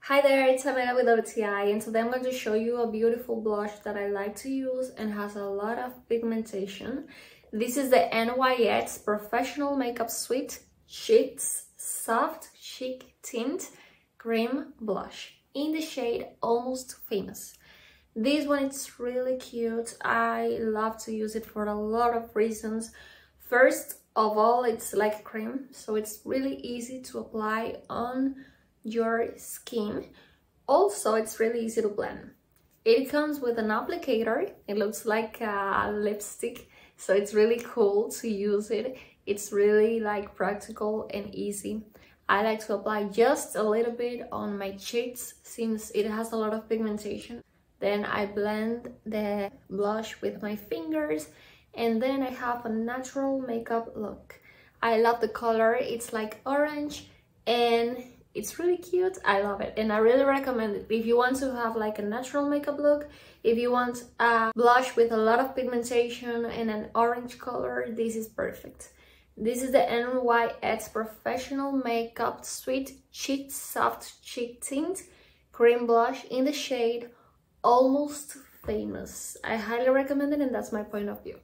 Hi there, it's Amanda with OTI, and today I'm going to show you a beautiful blush that I like to use and has a lot of pigmentation. This is the NYX Professional Makeup Suite Cheeks Soft Chic Tint Cream Blush in the shade Almost Famous. This one is really cute. I love to use it for a lot of reasons. First of all, it's like a cream, so it's really easy to apply on your skin. Also, it's really easy to blend. It comes with an applicator. It looks like a lipstick, so it's really cool to use it. It's really like practical and easy. I like to apply just a little bit on my cheeks since it has a lot of pigmentation. Then I blend the blush with my fingers, and then I have a natural makeup look. I love the color. It's like orange and it's really cute. I love it and I really recommend it if you want to have like a natural makeup look. If you want a blush with a lot of pigmentation and an orange color, this is perfect. This is the NYX Professional Makeup Suite Cheek Soft Cheek Tint Cream Blush in the shade Almost Famous. I highly recommend it, and that's my point of view.